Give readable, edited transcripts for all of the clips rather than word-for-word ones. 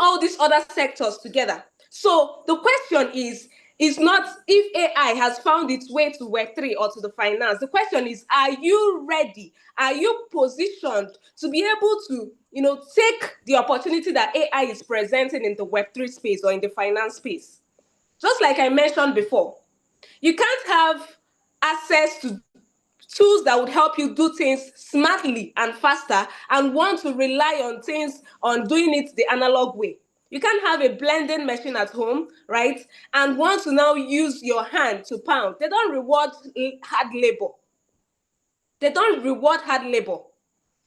all these other sectors together. So the question is not if AI has found its way to Web3 or to the finance. The question is, are you ready? Are you positioned to be able to, take the opportunity that AI is presenting in the Web3 space or in the finance space? Just like I mentioned before, you can't have access to tools that would help you do things smartly and faster and want to rely on things on doing it the analog way. You can't have a blending machine at home, right? And want to now use your hand to pound. They don't reward hard labor. They don't reward hard labor.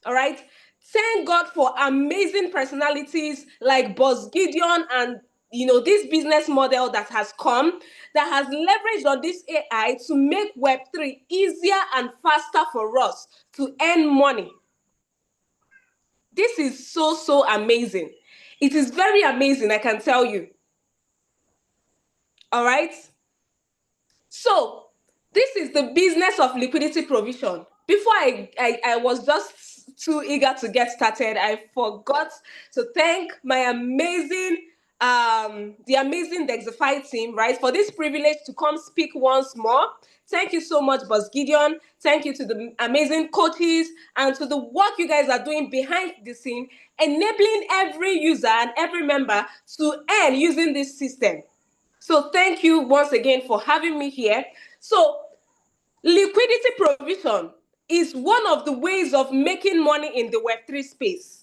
All right. Thank God for amazing personalities like Boss Gideon and this business model that has come, that has leveraged on this AI to make Web3 easier and faster for us to earn money. This is so amazing. It is very amazing, I can tell you. All right. So this is the business of liquidity provision. Before I was just too eager to get started, I forgot to thank my amazing, the amazing Dexify team, right, for this privilege to come speak once more. Thank you so much, Boss Gideon. Thank you to the amazing coaches and to the work you guys are doing behind the scene, enabling every user and every member to earn using this system. So thank you once again for having me here. So liquidity provision is one of the ways of making money in the Web3 space.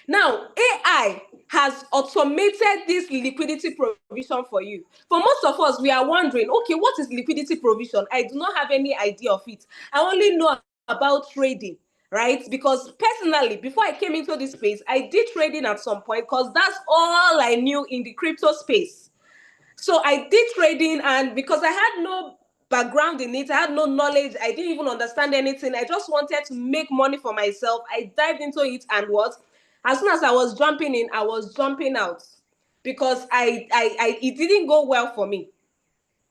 Now, AI has automated this liquidity provision for you. For most of us, we are wondering, okay, what is liquidity provision? I do not have any idea of it. I only know about trading, right? Because personally, before I came into this space, I did trading at some point because that's all I knew in the crypto space. So I did trading, and because I had no background in it, I had no knowledge, I didn't even understand anything. I just wanted to make money for myself. I dived into it, and what? As soon as I was jumping in, I was jumping out because it didn't go well for me.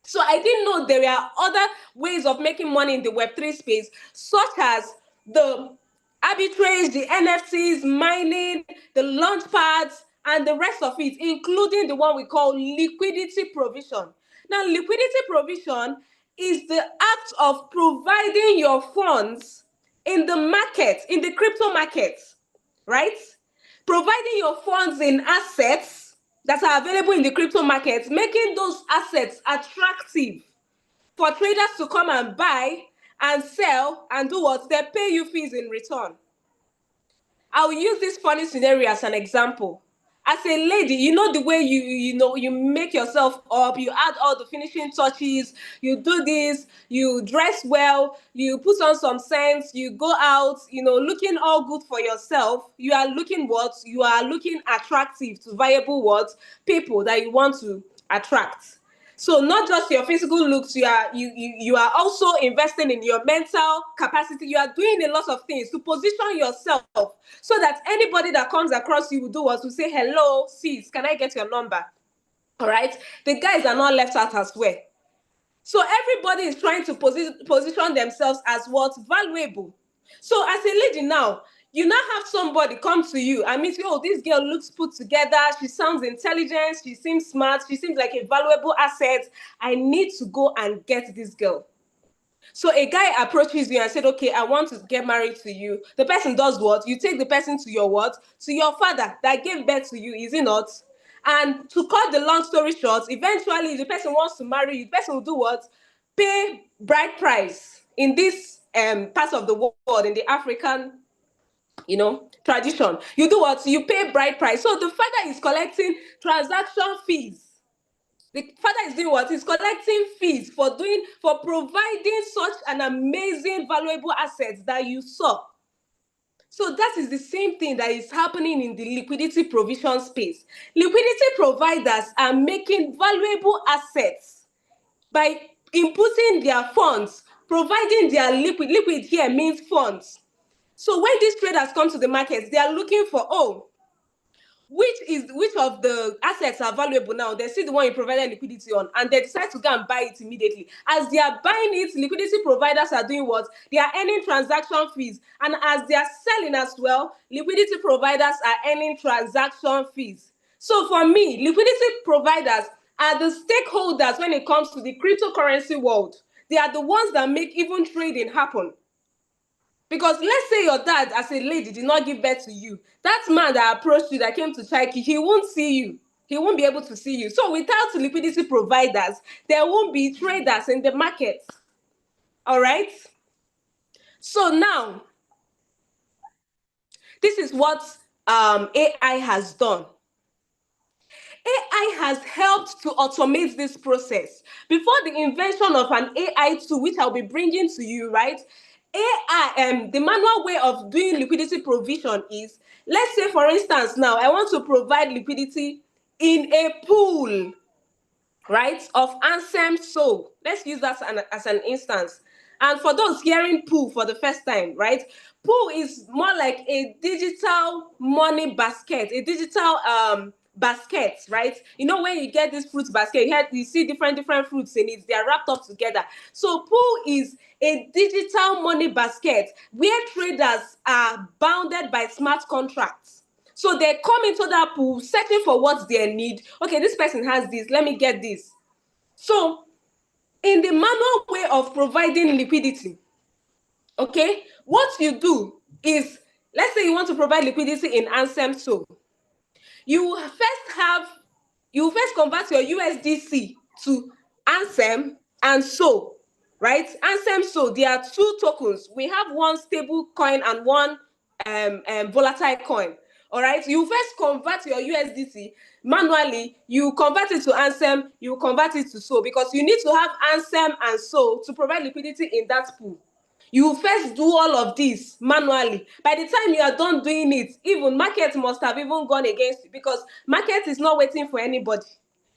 So I didn't know there are other ways of making money in the Web3 space, such as the arbitrage, the NFTs, mining, the launch pads, and the rest of it, including the one we call liquidity provision. Now, liquidity provision is the act of providing your funds in the market, in the crypto market, right? Providing your funds in assets that are available in the crypto market, making those assets attractive for traders to come and buy and sell and do what? They pay you fees in return. I'll use this funny scenario as an example. As a lady, you know the way you make yourself up, you add all the finishing touches, you do this, you dress well, you put on some scents, you go out, looking all good for yourself. You are looking what? You are looking attractive to viable what? People that you want to attract. So not just your physical looks, you are also investing in your mental capacity. You are doing a lot of things to position yourself so that anybody that comes across you will do what? To say, hello, sis, can I get your number? All right. The guys are not left out as well. So everybody is trying to position themselves as what? Valuable. So as a lady now, you now have somebody come to you and meet you, oh, this girl looks put together, she sounds intelligent, she seems smart, she seems like a valuable asset. I need to go and get this girl. So a guy approaches you and said, okay, I want to get married to you. The person does what? You take the person to your what? To your father that gave birth to you, is it not? And to cut the long story short, eventually the person wants to marry you. The person will do what? Pay bride price in this part of the world, in the African tradition. You do what? You pay bride price. So the father is collecting transaction fees. The father is doing what? He's collecting fees for providing such an amazing, valuable asset that you saw. So that is the same thing that is happening in the liquidity provision space. Liquidity providers are making valuable assets by inputting their funds, providing their liquid. Liquid here means funds. So when these traders come to the market, they are looking for, oh, which of the assets are valuable now. They see the one you provided liquidity on, and they decide to go and buy it immediately. As they are buying it, liquidity providers are doing what? They are earning transaction fees. And as they are selling as well, liquidity providers are earning transaction fees. So for me, liquidity providers are the stakeholders when it comes to the cryptocurrency world. They are the ones that make even trading happen. Because let's say your dad, as a lady, did not give birth to you. That man that approached you, that came to check you, he won't see you. He won't be able to see you. So without liquidity providers, there won't be traders in the market. All right? So now, this is what AI has done. AI has helped to automate this process. Before the invention of an AI tool, which I'll be bringing to you, right? AI, the manual way of doing liquidity provision is, let's say, for instance, now I want to provide liquidity in a pool, right, of Ansem Soul. Let's use that as an instance. And for those hearing pool for the first time, right, pool is more like a digital money basket, a digital basket, right? You know, when you get this fruit basket, you see different fruits in it. They are wrapped up together. So pool is a digital money basket where traders are bounded by smart contracts. So they come into that pool searching for what they need. Okay, this person has this, let me get this. So in the manual way of providing liquidity, okay, what you do is, let's say you want to provide liquidity in Ansem So. You first convert your USDC to Ansem and So, right? Ansem So, there are two tokens. We have one stable coin and one volatile coin. All right, you first convert your USDC manually, you convert it to Ansem, you convert it to So, because you need to have Ansem and So to provide liquidity in that pool. You first do all of this manually. By the time you are done doing it, even market must have even gone against you, because market is not waiting for anybody.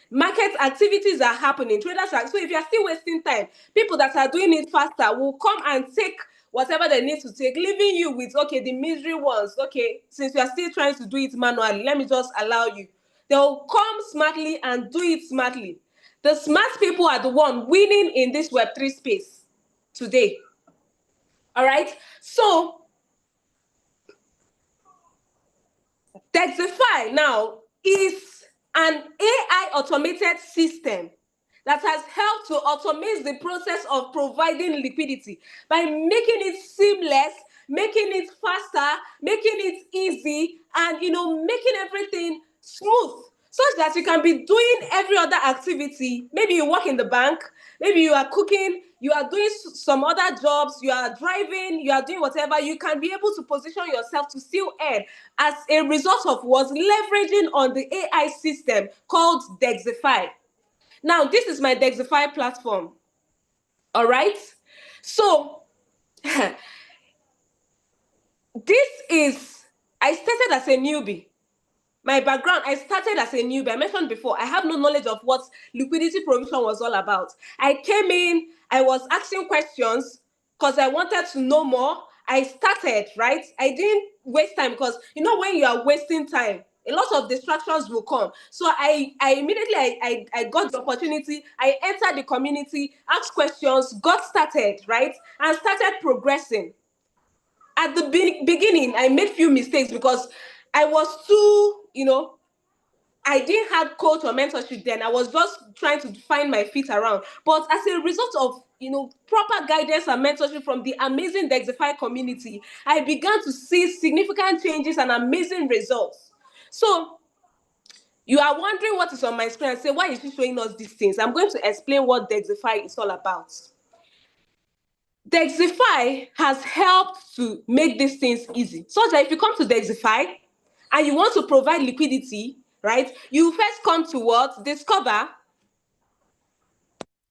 Market activities are happening. Traders are, so if you are still wasting time, people that are doing it faster will come and take whatever they need to take, leaving you with, okay, the misery ones. Okay, since you are still trying to do it manually, let me just allow you. They'll come smartly and do it smartly. The smart people are the one winning in this Web3 space today. All right. So Dexify now is an AI automated system that has helped to automate the process of providing liquidity by making it seamless, making it faster, making it easy, and making everything smooth, such that you can be doing every other activity. Maybe you work in the bank, maybe you are cooking, you are doing some other jobs, you are driving, you are doing whatever. You can be able to position yourself to still earn as a result of what's leveraging on the AI system called Dexify. Now, this is my Dexify platform. All right. So I started as a newbie. My background, I started as a newbie. I mentioned before, I have no knowledge of what liquidity provision was all about. I came in, I was asking questions because I wanted to know more. I started, right? I didn't waste time, because when you are wasting time, a lot of distractions will come. So I immediately I got the opportunity. I entered the community, asked questions, got started, right? And started progressing. At the beginning, I made few mistakes because I was too, I didn't have coach or mentorship then. I was just trying to find my feet around. But as a result of, proper guidance and mentorship from the amazing Dexify community, I began to see significant changes and amazing results. So you are wondering what is on my screen and say, why is she showing us these things? I'm going to explain what Dexify is all about. Dexify has helped to make these things easy, so that if you come to Dexify and you want to provide liquidity, right, you first come to what? Discover.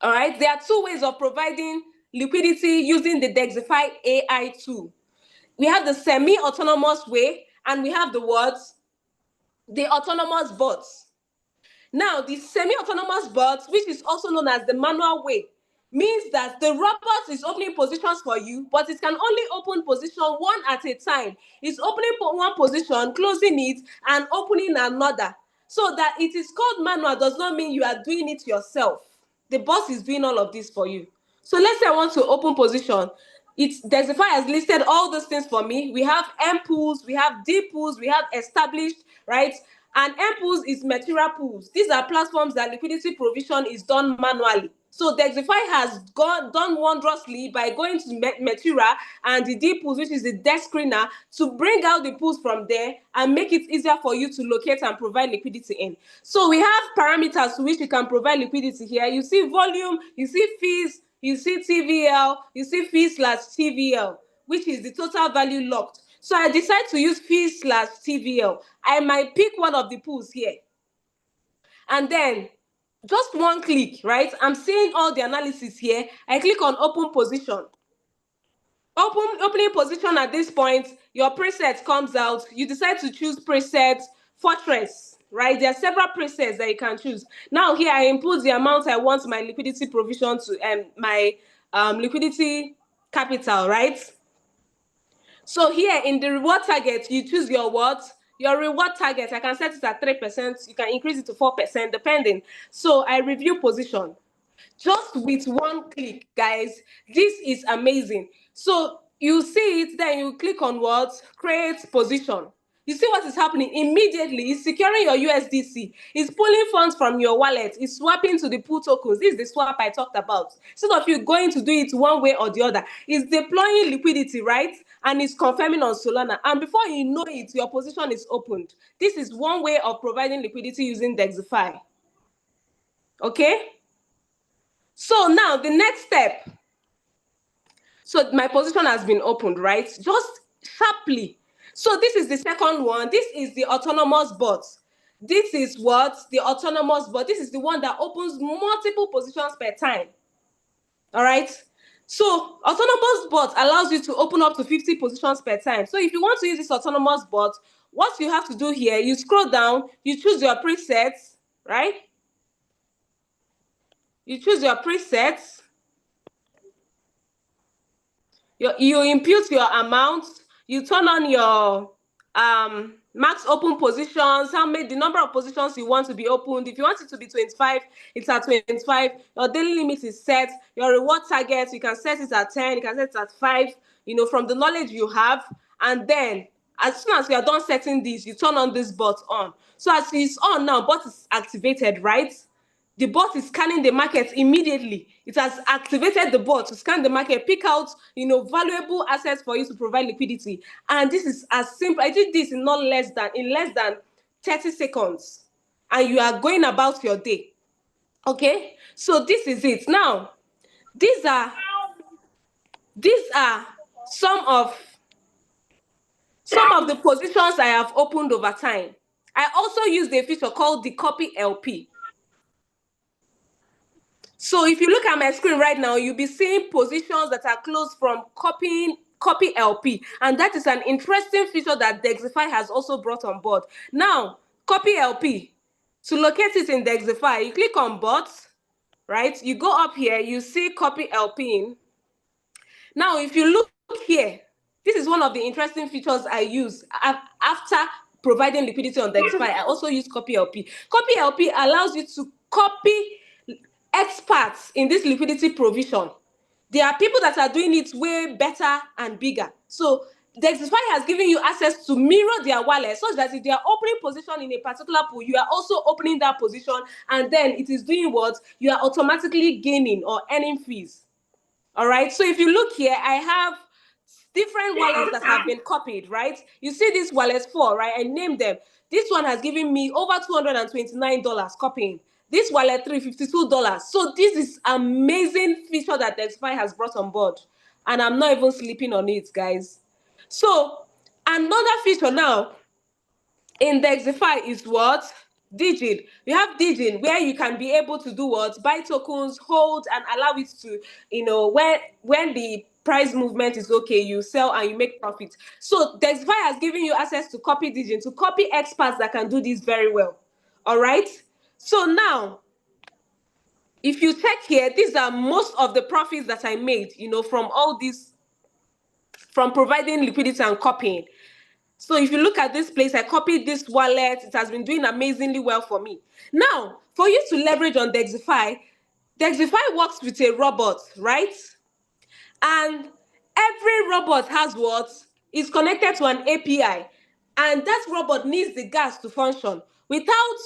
All right, there are two ways of providing liquidity using the Dexify AI tool. We have the semi-autonomous way, and we have the autonomous bots. Now, the semi-autonomous bots, which is also known as the manual way, means that the robot is opening positions for you, but it can only open position one at a time. It's opening one position, closing it, and opening another. So that it is called manual does not mean you are doing it yourself. The boss is doing all of this for you. So let's say I want to open position. Dexify has listed all those things for me. We have M pools, we have D pools, we have established, right? And M pools is material pools. These are platforms that liquidity provision is done manually. So Dexify has done wondrously by going to Metura and the D pools, which is the desk screener, to bring out the pools from there and make it easier for you to locate and provide liquidity in. So we have parameters to which you can provide liquidity here. You see volume, you see fees, you see TVL, you see fee/TVL, which is the total value locked. So I decide to use fee/TVL. I might pick one of the pools here. And then just one click, right? I'm seeing all the analysis here. I click on open position. Opening position at this point, your preset comes out. You decide to choose preset Fortress, right? There are several presets that you can choose. Now here I input the amount I want my liquidity provision to, my liquidity capital, right? So here in the reward target, you choose your what? Your reward target. I can set it at 3%. You can increase it to 4%, depending. So I review position. Just with one click, guys. This is amazing. So you see it, then you click on what? Create position. You see what is happening immediately. It's securing your USDC. It's pulling funds from your wallet. It's swapping to the pool tokens. This is the swap I talked about. Instead of you going to do it one way or the other, it's deploying liquidity, right? And it's confirming on Solana. And before you know it, your position is opened. This is one way of providing liquidity using Dexify. Okay? So now the next step. So my position has been opened, right? Just sharply. So this is the second one. This is the autonomous bot. This is what? The autonomous bot. This is the one that opens multiple positions per time. All right? So autonomous bot allows you to open up to 50 positions per time. So if you want to use this autonomous bot, what you have to do here, you scroll down, you choose your presets, right? You choose your presets. You impute your amount, you turn on your max open positions, the number of positions you want to be opened. If you want it to be 25, it's at 25. Your daily limit is set. Your reward target, you can set it at 10, you can set it at 5, from the knowledge you have. And then as soon as you are done setting this, you turn on this bot on. So as it's on now, bot is activated, right? The bot is scanning the market immediately. It has activated the bot to scan the market, pick out, valuable assets for you to provide liquidity. And this is as simple. I did this in less than 30 seconds. And you are going about your day. Okay? So this is it. Now, these are some of the positions I have opened over time. I also used a feature called the copy LP. So if you look at my screen right now, you'll be seeing positions that are closed from copy LP. And that is an interesting feature that Dexify has also brought on board. Now, copy LP. To locate it in Dexify, you click on bots, right? You go up here, you see copy LP in. Now, if you look here, this is one of the interesting features I use after providing liquidity on Dexify. I also use copy LP. Copy LP allows you to copy experts in this liquidity provision. There are people that are doing it way better and bigger. So Dexify has given you access to mirror their wallet such that if they are opening position in a particular pool, you are also opening that position, and then it is doing what? You are automatically gaining or earning fees. All right. So if you look here, I have different wallets that have been copied, right? You see these wallets 4, right? I named them. This one has given me over $229 copying. This wallet $352. So this is amazing feature that Dexify has brought on board. And I'm not even sleeping on it, guys. So another feature now in Dexify is what? Digin. We have Digin where you can be able to do what? Buy tokens, hold, and allow it to, when the price movement is okay, you sell and you make profit. So Dexify has given you access to copy Digin, to copy experts that can do this very well. All right. So now, If you check here, these are most of the profits that I made, from all this, from providing liquidity and copying. So if you look at this place, I copied this wallet. It has been doing amazingly well for me. Now, for you to leverage on Dexify, Dexify works with a robot, right? And every robot has what? Is connected to an API. And that robot needs the gas to function. Without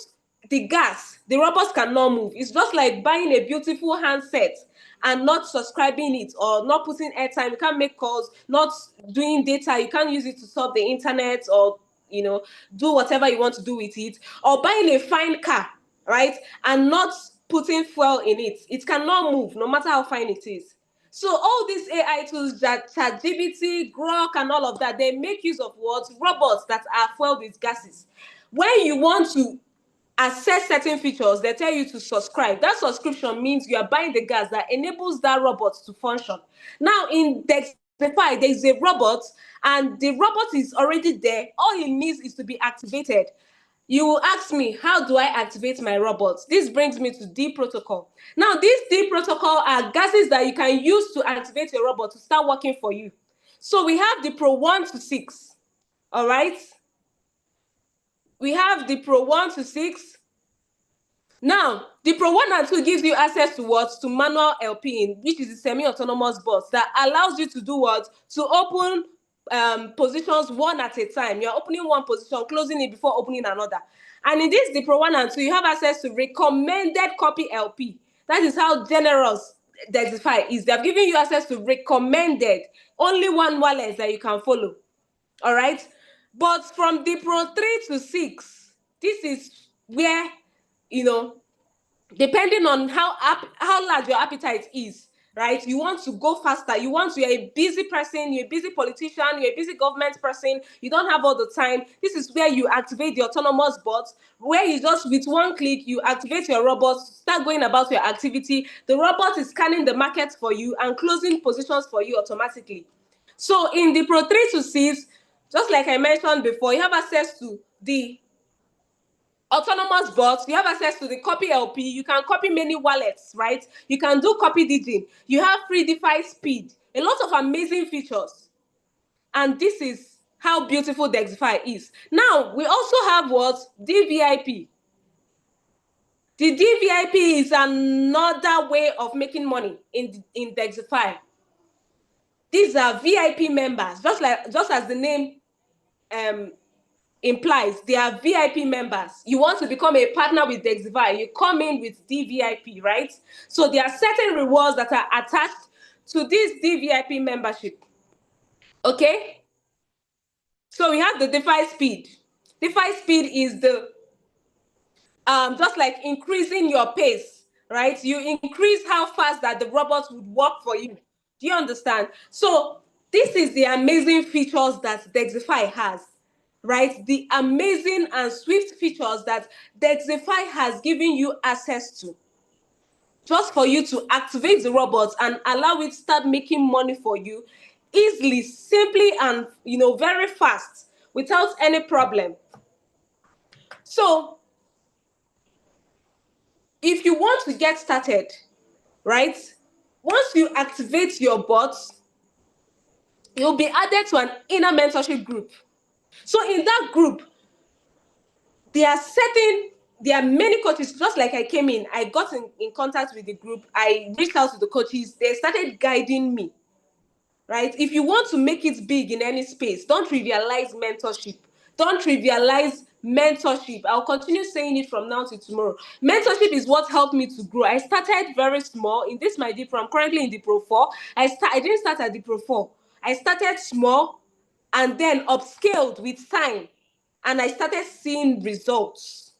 the gas, the robots cannot move. It's just like buying a beautiful handset and not subscribing it or not putting airtime. You can't make calls, not doing data. You can't use it to surf the internet or do whatever you want to do with it. Or buying a fine car, right? And not putting fuel in it. It cannot move no matter how fine it is. So all these AI tools, that ChatGPT, Grok, and all of that, they make use of what? Robots that are fueled with gases. When you want to access certain features, they tell you to subscribe. That subscription means you are buying the gas that enables that robot to function. Now, in Dexify, there is a robot, and the robot is already there. All it needs is to be activated. You will ask me, how do I activate my robots? This brings me to D protocol. Now, these D protocol are gases that you can use to activate your robot to start working for you. So we have the Pro 1 to 6. All right. We have the Pro 1 to 6. Now, the Pro 1 and 2 gives you access to what? To manual LPing, which is a semi-autonomous bot that allows you to do what? To open positions one at a time. You're opening one position, closing it before opening another. And in this, the Pro 1 and 2, you have access to recommended copy LP. That is how generous Dexify is. They've given you access to recommended, only one wallet that you can follow. All right. But from the Pro 3 to 6, this is where, depending on how large your appetite is, right? You want to go faster. You're a busy person, you're a busy politician, you're a busy government person, you don't have all the time. This is where you activate the autonomous bots, where you just, with one click, you activate your robot, start going about your activity. The robot is scanning the market for you and closing positions for you automatically. So in the Pro 3 to 6, just like I mentioned before, you have access to the autonomous bots, you have access to the copy LP, you can copy many wallets, right? You can do copy digging, you have free DeFi speed, a lot of amazing features. And this is how beautiful Dexify is. Now, we also have what? DVIP. The DVIP is another way of making money in Dexify. These are VIP members, just as the name implies, they are VIP members. You want to become a partner with Dexify, you come in with DVIP, right? So there are certain rewards that are attached to this DVIP membership. Okay? So we have the DeFi speed. DeFi speed is the just like increasing your pace, right? You increase how fast that the robots would work for you. Do you understand? So this is the amazing features that Dexify has, right? The amazing and swift features that Dexify has given you access to, just for you to activate the robots and allow it to start making money for you easily, simply, and very fast, without any problem. So if you want to get started, right, once you activate your bots, you'll be added to an inner mentorship group. So in that group, there are many coaches. Just like I came in, I got in contact with the group, I reached out to the coaches, they started guiding me, right? If you want to make it big in any space, don't trivialize mentorship. Don't trivialize mentorship. I'll continue saying it from now to tomorrow. Mentorship is what helped me to grow. I started very small in this my D Pro. I'm currently in the Pro 4. I didn't start at the Pro 4. I started small and then upscaled with time. And I started seeing results,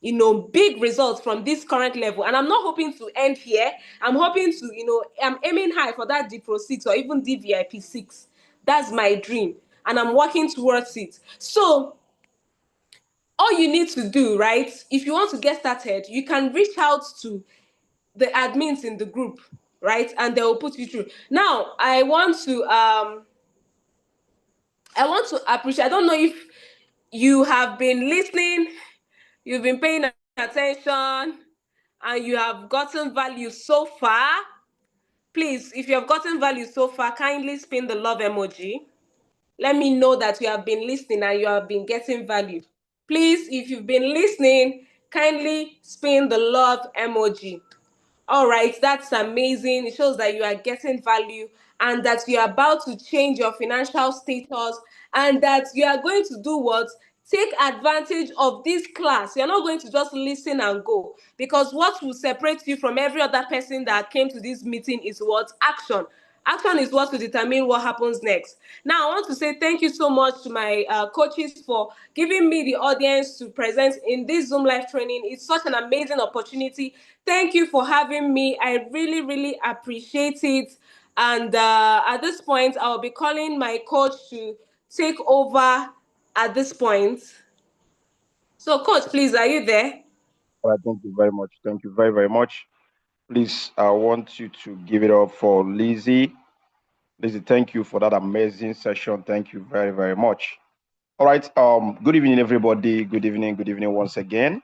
big results from this current level. And I'm not hoping to end here. I'm hoping to, I'm aiming high for that D Pro 6 or even DVIP 6. That's my dream. And I'm working towards it. So all you need to do, right, if you want to get started, you can reach out to the admins in the group, right? And they will put you through. Now, I want to appreciate, I don't know if you have been listening, you've been paying attention, and you have gotten value so far, please, if you have gotten value so far, kindly spin the love emoji. Let me know that you have been listening and you have been getting value. Please, if you've been listening, kindly spin the love emoji. All right, that's amazing. It shows that you are getting value and that you are about to change your financial status and that you are going to do what? Take advantage of this class. You're not going to just listen and go, because what will separate you from every other person that came to this meeting is what? Action. Action is what will determine what happens next. Now, I want to say thank you so much to my coaches for giving me the audience to present in this Zoom live training. It's such an amazing opportunity. Thank you for having me. I really, really appreciate it. And at this point, I'll be calling my coach to take over at this point. So, coach, please, are you there? All right, thank you very much. Thank you very, very much. Please, I want you to give it up for Lizzie. Lizzie, thank you for that amazing session. Thank you very, very much. All right. Good evening, everybody. Good evening once again.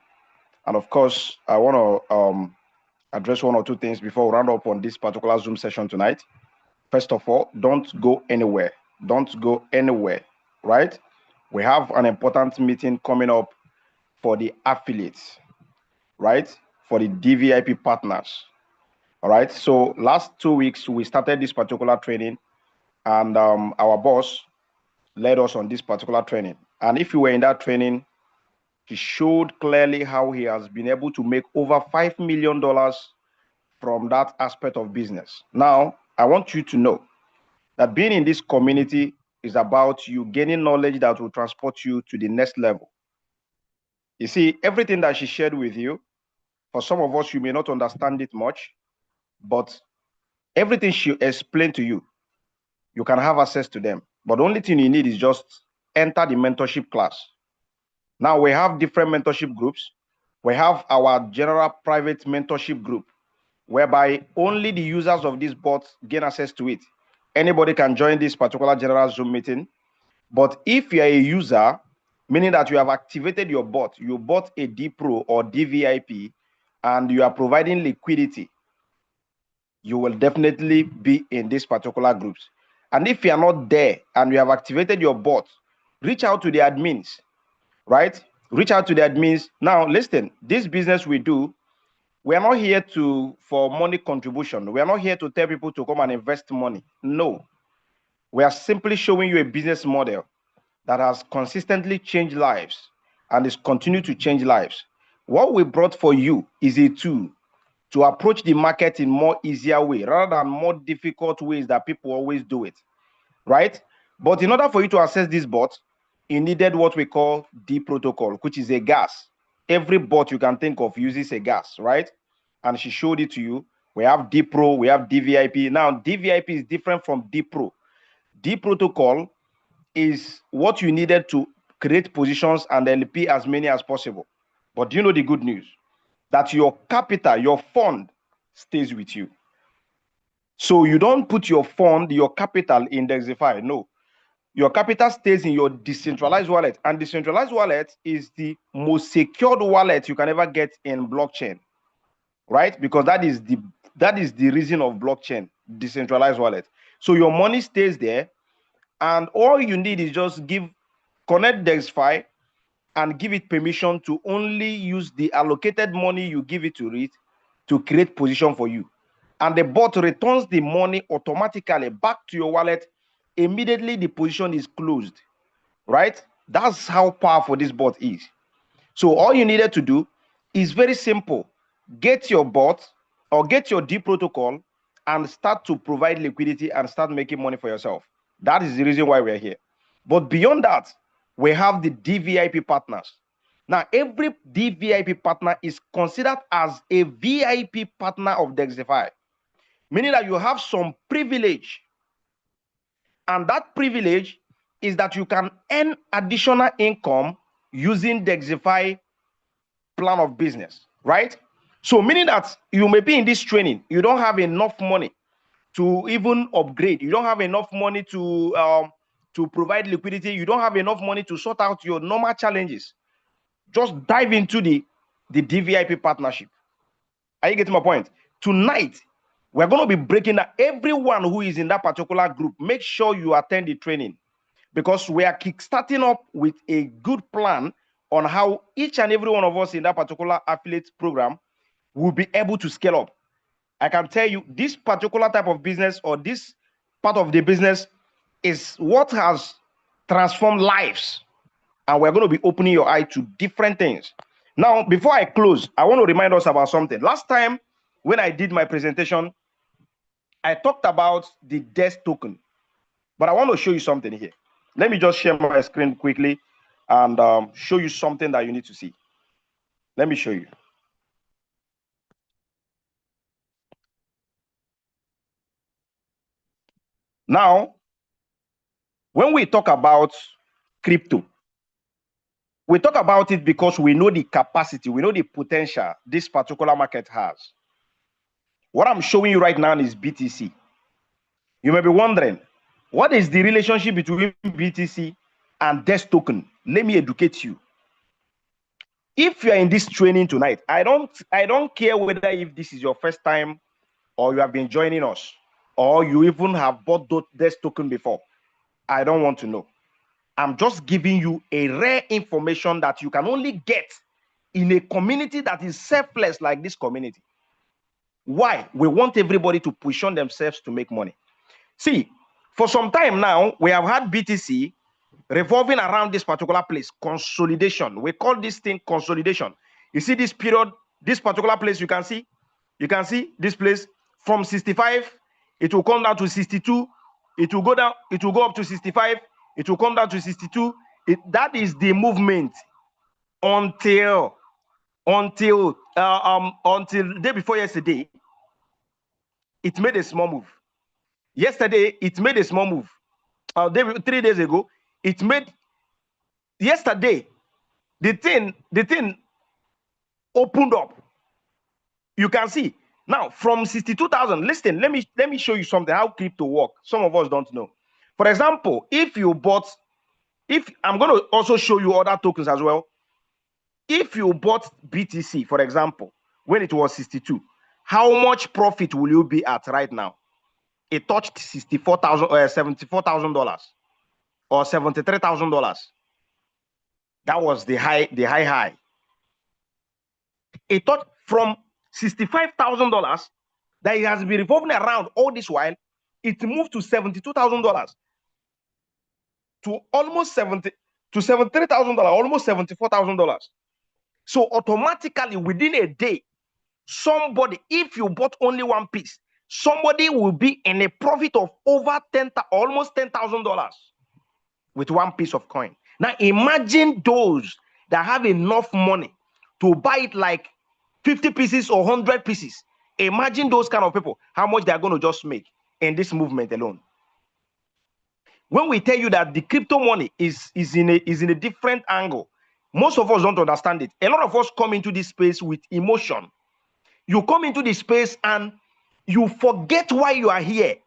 And of course, I want to address one or two things before we round up on this particular Zoom session tonight. First of all, don't go anywhere. Don't go anywhere, right? We have an important meeting coming up for the affiliates, right? For the DVIP partners. All right. So last 2 weeks, we started this particular training, and our boss led us on this particular training. And if you were in that training, he showed clearly how he has been able to make over $5 million from that aspect of business. Now, I want you to know that being in this community is about you gaining knowledge that will transport you to the next level. You see, everything that she shared with you, for some of us, you may not understand it much, but everything she explained to you, you can have access to them. But the only thing you need is just enter the mentorship class. Now we have different mentorship groups. We have our general private mentorship group, whereby only the users of this bot gain access to it. Anybody can join this particular general Zoom meeting. But if you are a user, meaning that you have activated your bot, you bought a D Pro or DVIP, and you are providing liquidity, you will definitely be in this particular groups. And if you are not there and you have activated your bot, reach out to the admins, right? Reach out to the admins. Now, listen, this business we do, we are not here for money contribution. We are not here to tell people to come and invest money. No. We are simply showing you a business model that has consistently changed lives and is continuing to change lives. What we brought for you is a tool to approach the market in more easier way rather than more difficult ways that people always do it, right? But in order for you to access this bot, you needed what we call D protocol, which is a gas. Every bot you can think of uses a gas, right? And she showed it to you. We have D Pro, we have DVIP. Now, DVIP is different from D Pro. D protocol is what you needed to create positions and LP as many as possible. But do you know the good news? That your capital, your fund, stays with you. So you don't put your fund, your capital in Dexify. No. Your capital stays in your decentralized wallet. And decentralized wallet is the most secured wallet you can ever get in blockchain, right? Because that is the reason of blockchain, decentralized wallet. So your money stays there, and all you need is just connect Dexify and give it permission to only use the allocated money you give it to it to create position for you. And the bot returns the money automatically back to your wallet immediately the position is closed, right? That's how powerful this bot is. So all you needed to do is very simple. Get your bot or get your D protocol and start to provide liquidity and start making money for yourself. That is the reason why we're here. But beyond that, we have the DVIP partners. Now, every DVIP partner is considered as a VIP partner of Dexify, meaning that you have some privilege. And that privilege is that you can earn additional income using Dexify plan of business, right? So meaning that you may be in this training, you don't have enough money to even upgrade. You don't have enough money to provide liquidity. You don't have enough money to sort out your normal challenges. Just dive into the DVIP partnership. Are you getting my point? Tonight, we're going to be breaking down everyone who is in that particular group. Make sure you attend the training because we are kickstarting up with a good plan on how each and every one of us in that particular affiliate program will be able to scale up. I can tell you this particular type of business or this part of the business is what has transformed lives. And we're going to be opening your eye to different things. Now, before I close, I want to remind us about something. Last time when I did my presentation, I talked about the DES token, but I want to show you something here. Let me just share my screen quickly and show you something that you need to see. Let me show you. Now, when we talk about crypto, we talk about it because we know the capacity, we know the potential this particular market has. What I'm showing you right now is BTC. You may be wondering, what is the relationship between BTC and DES token? Let me educate you. If you are in this training tonight, I don't care whether if this is your first time or you have been joining us or you even have bought DES token before. I don't want to know. I'm just giving you a rare information that you can only get in a community that is selfless like this community. Why? We want everybody to push on themselves to make money. See, for some time now, we have had BTC revolving around this particular place, consolidation. We call this thing consolidation. You see this period, this particular place you can see this place from 65, it will come down to 62, it will go down, it will go up to 65, it will come down to 62. That is the movement until day before yesterday, it made a small move. Yesterday, it made a small move. 3 days ago, it made yesterday, the thing opened up. You can see now from 62,000. Listen, let me show you something how crypto work. Some of us don't know. For example, if I'm going to also show you other tokens as well. If you bought BTC, for example, when it was 62, how much profit will you be at right now? It touched $64,000 or $74,000 or $73,000. That was the high. It touched from $65,000 that it has been revolving around all this while. It moved to $72,000 to almost $73,000, almost $74,000. So automatically within a day, somebody, if you bought only one piece, somebody will be in a profit of over almost $10,000 with one piece of coin. Now imagine those that have enough money to buy it like 50 pieces or 100 pieces. Imagine those kind of people, how much they are going to just make in this movement alone. When we tell you that the crypto money is in a different angle, most of us don't understand it. A lot of us come into this space with emotion. You come into this space and you forget why you are here,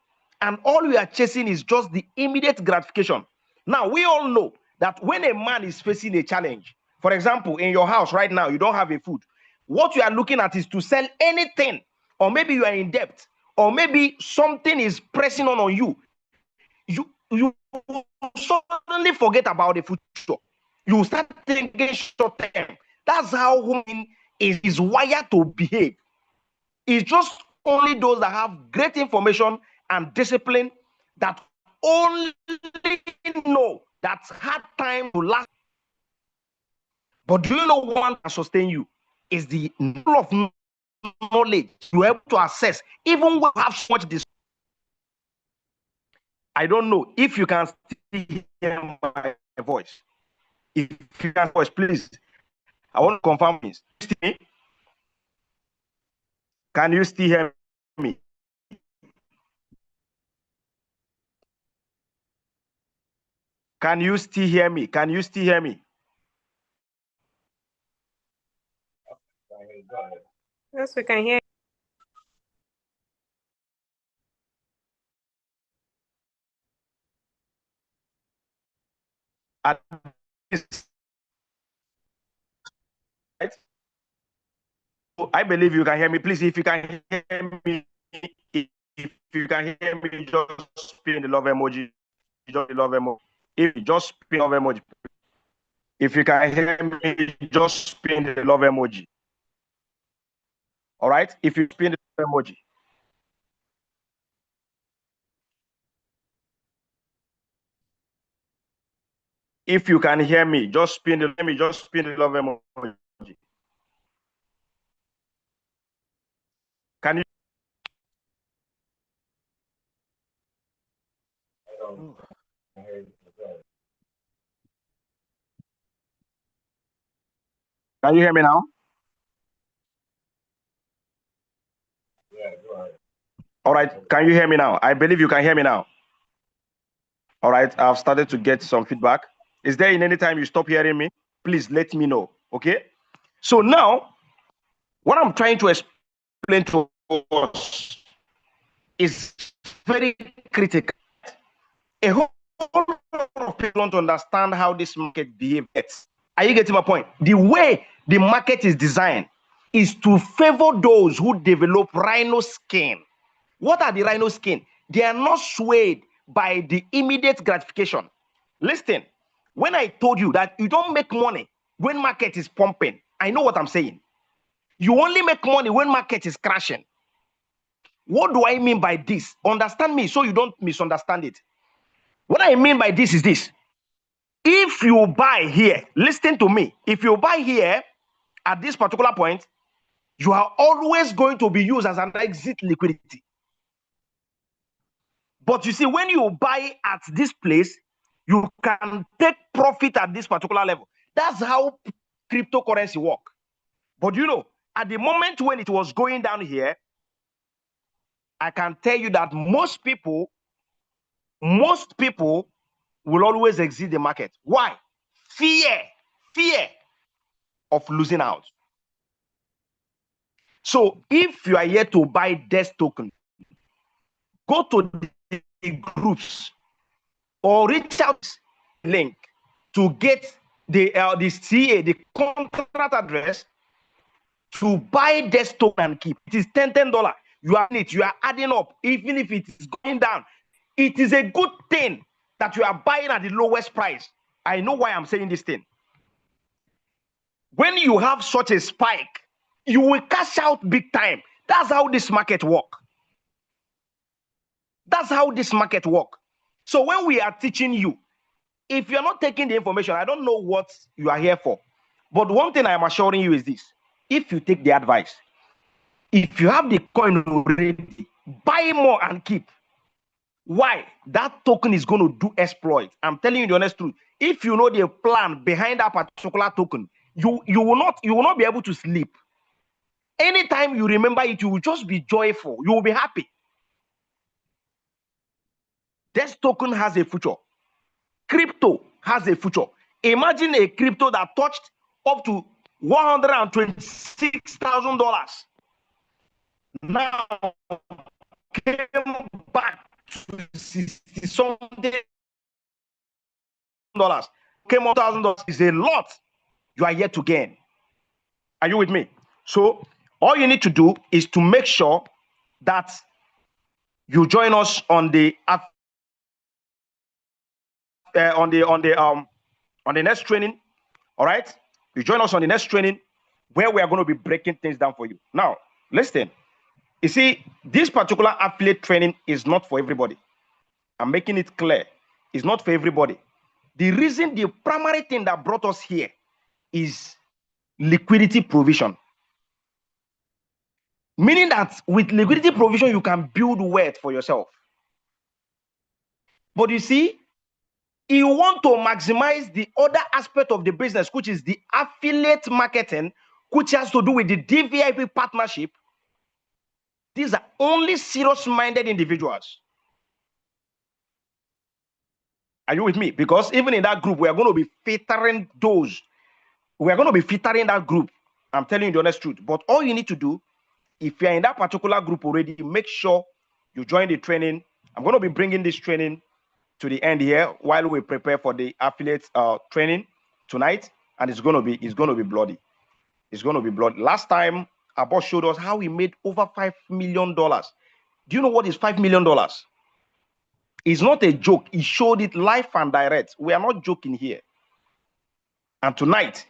and all you are chasing is just the immediate gratification. Now, we all know that when a man is facing a challenge, for example, in your house right now, you don't have a food, what you are looking at is to sell anything, or maybe you are in debt, or maybe something is pressing on you. You suddenly forget about the future. You start thinking short term. That's how human is wired to behave. It's just only those that have great information and discipline that only know that hard time to last. But do you know one can sustain you? Is the level of knowledge you're able to access, even when you have so much this. I don't know if you can still hear my voice. If you can voice, please. I want to confirm this. Can you still hear me? Can you still hear me? Can you still hear me? Yes, we can hear. At this, right? I believe you can hear me. Please, if you can hear me, if you can hear me, just spin the love emoji. Just the love emoji. If you just spin love emoji. If you can hear me, just spin the love emoji. All right? If you spin the love emoji. If you can hear me, just spin the love emoji. Can you? Can you hear me now? All right. Can you hear me now? I believe you can hear me now. All right. I've started to get some feedback. Is there in any time you stop hearing me? Please let me know. Okay. So now, what I'm trying to explain to us is very critical. A whole lot of people don't understand how this market behaves. Are you getting my point? The way the market is designed is to favor those who develop rhino skin. What are the rhino skin? They are not swayed by the immediate gratification. Listen, when I told you that you don't make money when market is pumping, I know what I'm saying. You only make money when market is crashing. What do I mean by this? Understand me so you don't misunderstand it. What I mean by this is this. If you buy here, listen to me. If you buy here at this particular point, you are always going to be used as an exit liquidity. But you see, when you buy at this place, you can take profit at this particular level. That's how cryptocurrency work. But you know, at the moment when it was going down here, I can tell you that most people will always exit the market. Why? Fear of losing out. So if you are here to buy DEX token, go to the groups or reach out link to get the CA, the contract address to buy DEX token and keep. It is $10. You are in it. You are adding up, even if it is going down. It is a good thing that you are buying at the lowest price. I know why I'm saying this thing. When you have such a spike, you will cash out big time. That's how this market works. That's how this market works. So when we are teaching you, if you're not taking the information, I don't know what you are here for. But one thing I am assuring you is this. If you take the advice, if you have the coin already, buy more and keep. Why? That token is going to do exploit. I'm telling you the honest truth. If you know the plan behind that particular token, you will not be able to sleep. Anytime you remember it, you will just be joyful. You will be happy. This token has a future. Crypto has a future. Imagine a crypto that touched up to $126,000. Now came back to 60 something dollars. Came $1,000 is a lot. You are yet to gain. Are you with me? So all you need to do is to make sure that you join us on the next training. All right, you join us on the next training where we are going to be breaking things down for you. Now, listen. You see, this particular affiliate training is not for everybody. I'm making it clear. It's not for everybody. The reason, the primary thing that brought us here is liquidity provision. Meaning that with liquidity provision, you can build wealth for yourself. But you see, you want to maximize the other aspect of the business, which is the affiliate marketing, which has to do with the DVIP partnership. These are only serious-minded individuals. Are you with me? Because even in that group, we are going to be filtering those. We are going to be filtering that group. I'm telling you the honest truth. But all you need to do, if you're in that particular group already, make sure you join the training. I'm going to be bringing this training to the end here while we prepare for the affiliate training tonight, and it's going to be bloody. It's going to be bloody. Last time our boss showed us how he made over $5 million. Do you know what is $5 million? It's not a joke. He showed it live and direct. We are not joking here. And tonight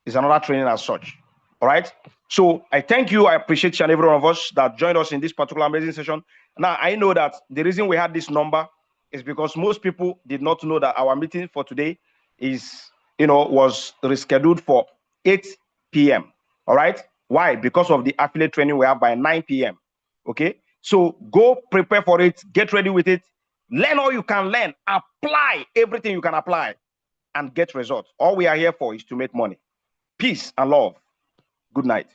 is another training as such. All right. So I thank you. I appreciate each and every one of us that joined us in this particular amazing session. Now, I know that the reason we had this number is because most people did not know that our meeting for today is, was rescheduled for 8 p.m. All right. Why? Because of the affiliate training we have by 9 p.m. Okay. So go prepare for it. Get ready with it. Learn all you can learn. Apply everything you can apply and get results. All we are here for is to make money. Peace and love. Good night.